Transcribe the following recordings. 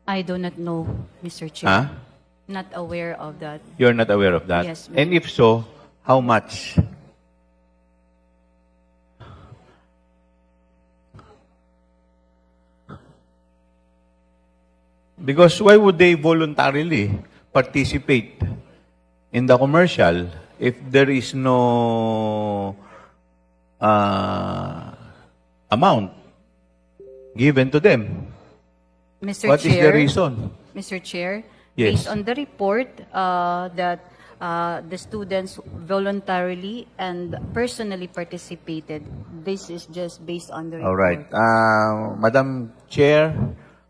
I do not know, Mr. Chair. Huh? Not aware of that. You're not aware of that? Yes, ma'am. And if so, how much? Because why would they voluntarily participate in the commercial if there is no amount given to them? Mr. What is Chair, the reason? Mr. Chair, Yes. based on the report that the students voluntarily and personally participated, this is just based on the report. All right. Madam Chair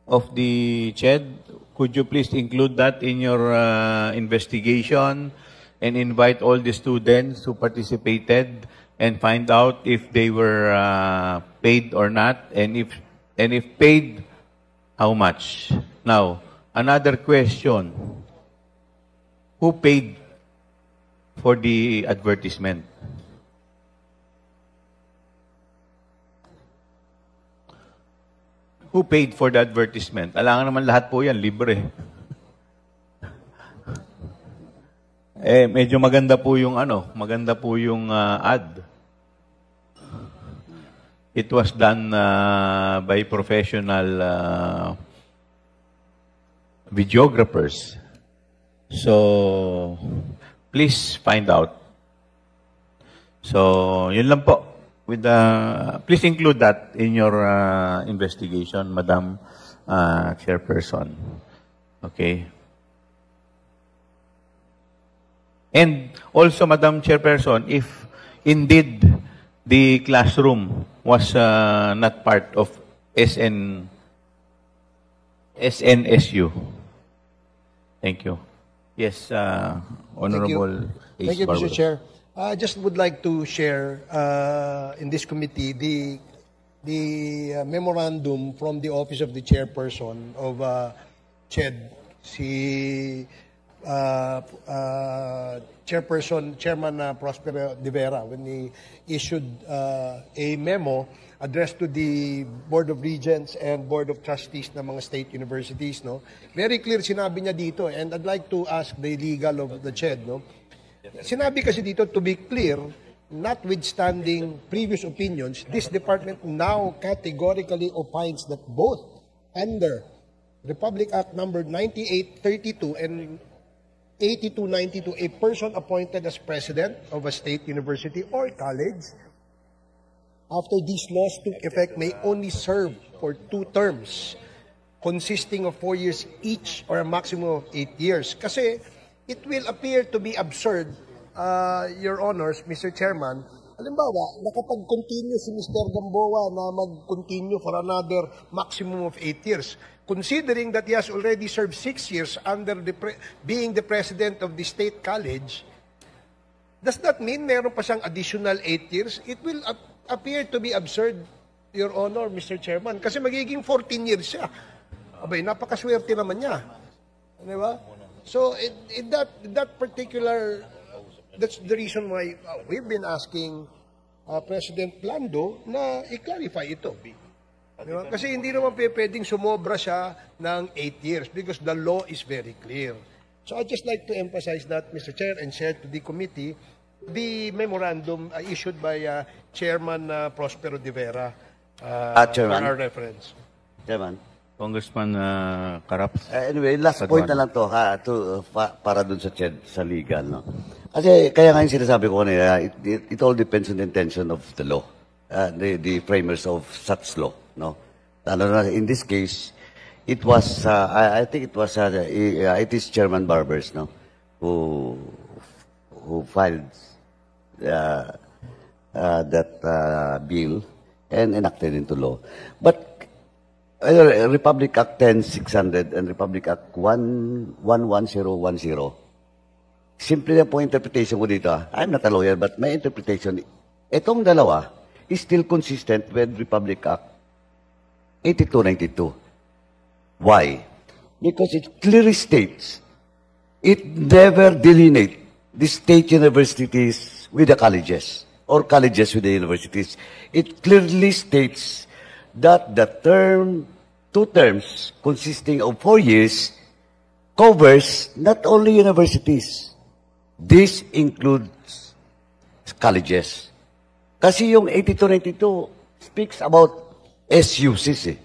of the CHED, could you please include that in your investigation and invite all the students who participated and find out if they were paid or not, and if paid, how much? Now, another question. Who paid for the advertisement? Who paid for the advertisement? Alangan naman lahat po yan, libre. Medyo maganda po yung ad. It was done by professional videographers. So, please find out. So, yun lang po. Please include that in your investigation, Madam Chairperson. Okay. And also, Madam Chairperson, if indeed the classroom was not part of SNSU. Thank you. Yes, Honorable Thank you, Mr. Chair. I just would like to share in this committee the memorandum from the Office of the Chairperson of CHED, Chairman Prospero De Vera, when he issued a memo addressed to the Board of Regents and Board of Trustees ng mga state universities, no? Very clear sinabi niya dito, and I'd like to ask the legal of the CHED, no? Sinabi kasi dito, to be clear, notwithstanding previous opinions, this department now categorically opines that both under Republic Act number 9832 and 8292, a person appointed as president of a state university or college after these laws took effect may only serve for 2 terms consisting of 4 years each or a maximum of 8 years. Kasi it will appear to be absurd, Your Honors, Mr. Chairman. Halimbawa, nakapag-continue si Mr. Gamboa na mag-continue for another maximum of 8 years. Considering that he has already served 6 years under being the president of the state college, does that mean meron pa siyang additional 8 years? It will appear to be absurd, Your Honor, Mr. Chairman, kasi magiging 14 years siya. Abay, napakaswerte naman niya. Di ba? So, in that particular, that's the reason why we've been asking President Plando na i-clarify ito. Diba? Kasi hindi naman pwedeng sumobra siya ng 8 years because the law is very clear. So I'd just like to emphasize that, Mr. Chair, and share to the committee the memorandum issued by Chairman Prospero De Vera for our reference. Chairman. Congressman Caraps. Anyway, last point na lang to, para dun sa CHED, sa legal. No? Kasi kaya nga yung sinasabi ko kanina, it all depends on the intention of the law, the framers of such law. No? In this case, it was, I think it is Chairman Barbers, no, who filed that bill and enacted into law. But Republic Act 10600 and Republic Act 11010, simple na po interpretation ko dito. I'm not a lawyer, but my interpretation, itong dalawa is still consistent with Republic Act 8292. Why? Because it clearly states, it never delineates the state universities with the colleges or colleges with the universities. It clearly states that the term 2 terms consisting of 4 years covers not only universities. This includes colleges. Kasi yung 8292 speaks about SUCs.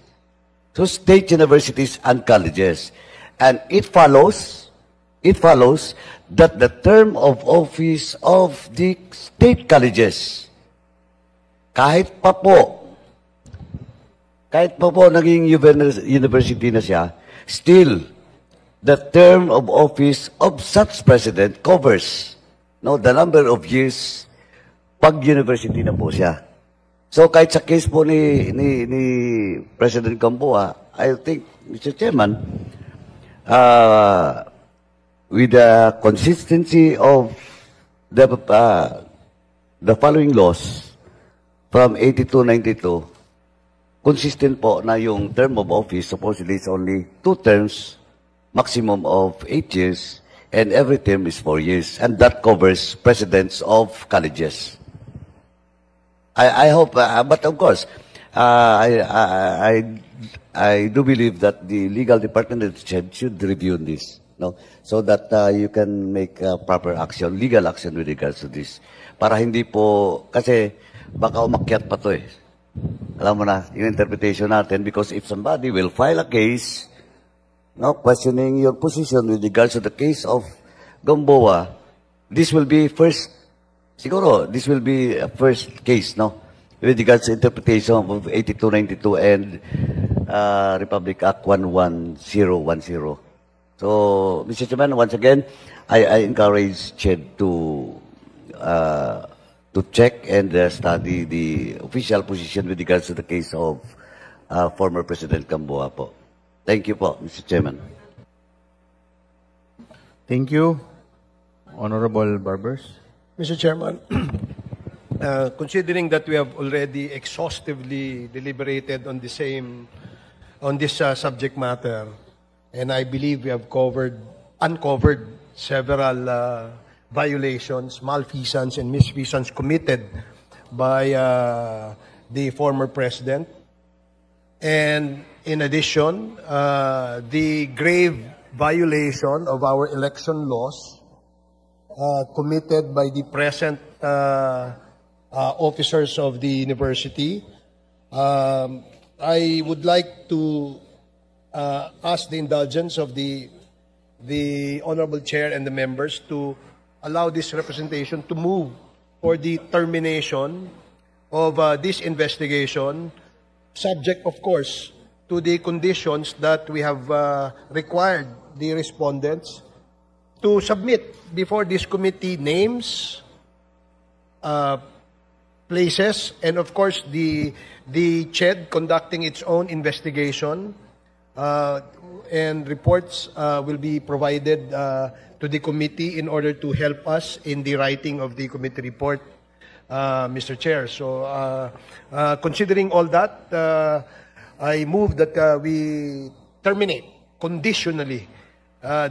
So state universities and colleges. And it follows that the term of office of the state colleges, kahit pa po naging university na siya, still, the term of office of such president covers the number of years pag university na po siya. So kahit sa case po ni President Gamboa, I think, Mr. Chairman, with the consistency of the following laws from 8292, consistent po na yung term of office supposedly is only 2 terms, maximum of 8 years, and every term is 4 years, and that covers presidents of colleges. I hope, but of course, I do believe that the legal department should review this, so that you can make proper action, legal action with regards to this. Para hindi po, kasi baka umakyat pa to eh. Alam mo na, yung interpretation natin, because if somebody will file a case, questioning your position with regards to the case of Gamboa, this will be first case, with regards to interpretation of 8292 and Republic Act 11010. So, Mr. Chairman, once again, I encourage CHED to check and study the official position with regards to the case of former President Gamboa po. Thank you po, Mr. Chairman. Thank you. Honorable Barbers. Mr. Chairman, considering that we have already exhaustively deliberated on this subject matter, and I believe we have uncovered several violations, malfeasance, and misfeasance committed by the former president, and in addition, the grave violation of our election laws committed by the present officers of the university. I would like to ask the indulgence of the Honorable Chair and the members to allow this representation to move for the termination of this investigation, subject, of course, to the conditions that we have required the respondents to submit before this committee names, places, and of course the CHED conducting its own investigation, and reports will be provided to the committee in order to help us in the writing of the committee report, Mr. Chair. So considering all that, I move that we terminate conditionally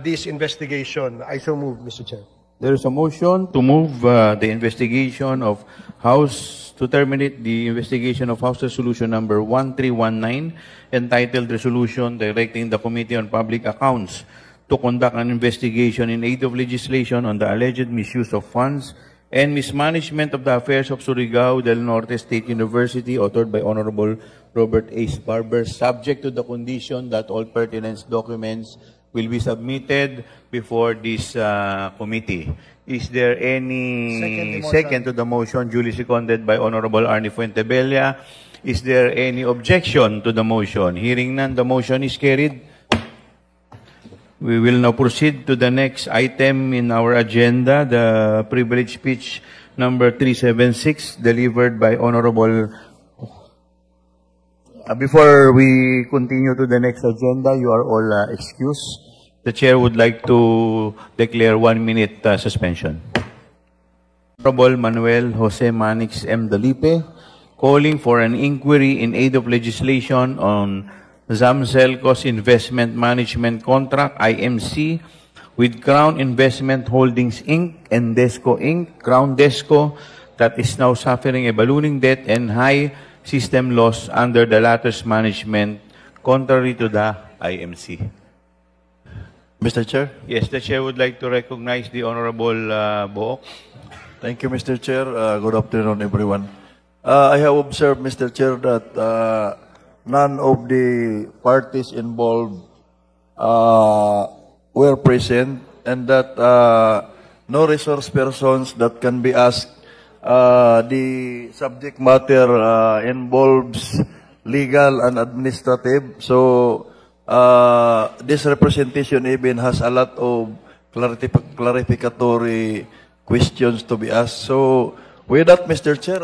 this investigation. I so move, Mr. Chair. There is a motion to move the investigation of House, to terminate the investigation of House Resolution number 1319, entitled Resolution Directing the Committee on Public Accounts to conduct an investigation in aid of legislation on the alleged misuse of funds and mismanagement of the affairs of Surigao del Norte State University, authored by Honorable Robert Ace Barber, subject to the condition that all pertinent documents will be submitted before this committee. Is there any second to the motion duly seconded by Honorable Arnie Fuentebella? Is there any objection to the motion? Hearing none, the motion is carried. We will now proceed to the next item in our agenda, the privilege speech number 376, delivered by Honorable... before we continue to the next agenda, you are all excused. The Chair would like to declare 1 minute suspension. Honorable Manuel Jose Manix M. Dalipe, calling for an inquiry in aid of legislation on Zamcelco's Investment Management Contract, IMC, with Crown Investment Holdings, Inc. and Desco, Inc., Crown Desco, that is now suffering a ballooning debt and high system loss under the latter's management contrary to the IMC. Mr. Chair. Yes, the Chair would like to recognize the Honorable Book. Thank you, Mr. Chair. Good afternoon, everyone. I have observed, Mr. Chair, that none of the parties involved were present and that no resource persons that can be asked. The subject matter involves legal and administrative. So, this representation even has a lot of clarificatory questions to be asked. So, with that, Mr. Chair,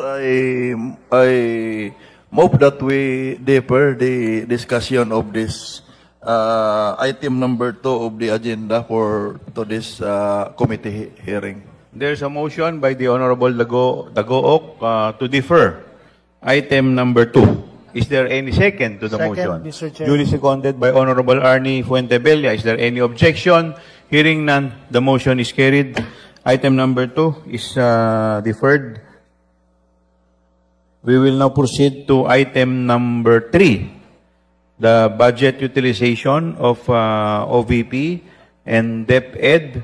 I move that we defer the discussion of this item number 2 of the agenda to this committee hearing. There's a motion by the Honorable Dagook to defer item number 2. Is there any second to the motion? Mr. Chair. Duly seconded by Honorable Arnie Fuentebella. Is there any objection? Hearing none, the motion is carried. Item number 2 is deferred. We will now proceed to item number 3, the budget utilization of OVP and DepEd.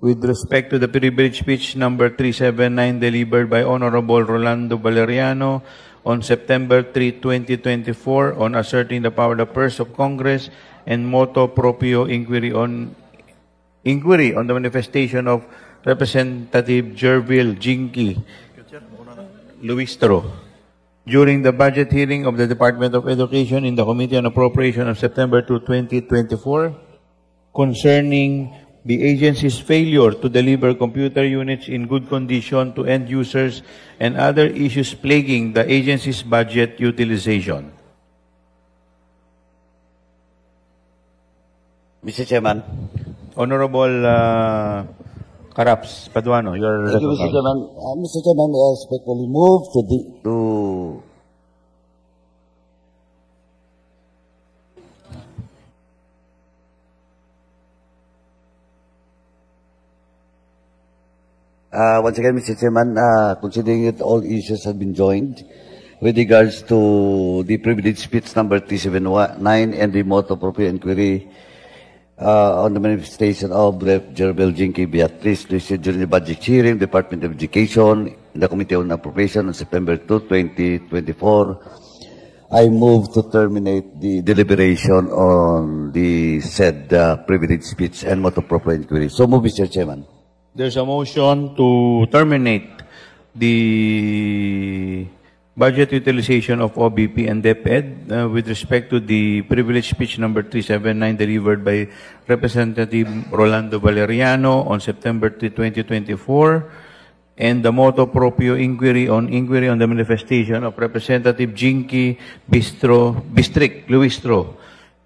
With respect to the privilege speech number 379 delivered by Honorable Rolando Valeriano on September 3, 2024 on asserting the power of the purse of Congress and motu proprio inquiry on the manifestation of Representative Jervil Jinky Luistro during the budget hearing of the Department of Education in the Committee on Appropriation on September 2, 2024 concerning the agency's failure to deliver computer units in good condition to end users and other issues plaguing the agency's budget utilization. Mr. Chairman. Honorable Caraps Paduano, your Thank you, Mr. Chairman. Mr. Chairman, I respectfully move to once again, Mr. Chairman, considering that all issues have been joined with regards to the privilege speech number 379 and the motu proprio inquiry on the manifestation of Rep. Jervil Jinky Beatriz listed during the budget hearing, Department of Education, in the Committee on Appropriation on September 2, 2024, I move to terminate the deliberation on the said privilege speech and motu proprio inquiry. So move, Mr. Chairman. There's a motion to terminate the budget utilization of OBP and DepEd with respect to the privilege speech number 379 delivered by Representative Rolando Valeriano on September 3, 2024, and the motu proprio inquiry on the manifestation of Representative Jinky Bistric Luistro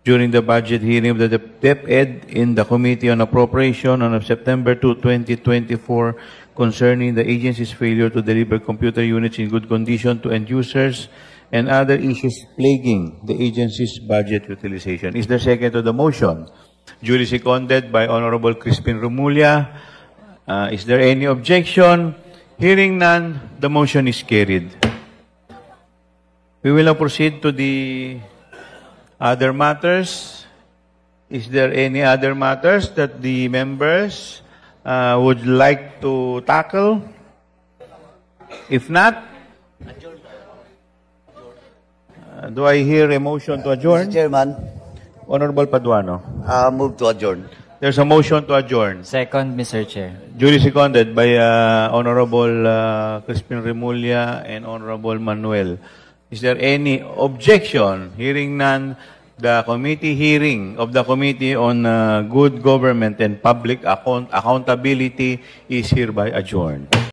during the budget hearing of the DepEd in the Committee on Appropriation on September 2, 2024 concerning the agency's failure to deliver computer units in good condition to end users and other issues plaguing the agency's budget utilization. Is there second to the motion? Duly seconded by Honorable Crispin Remulla. Is there any objection? Hearing none, the motion is carried. We will now proceed to the other matters. Is there any other matters that the members would like to tackle? If not, do I hear a motion to adjourn? Mr. Chairman, Honorable Paduano. move to adjourn. There's a motion to adjourn. Second, Mr. Chair. Duly seconded by Honorable Crispin Remulla and Honorable Manuel. Is there any objection? Hearing none, the committee hearing of the Committee on Good Government and Public Accountability is hereby adjourned.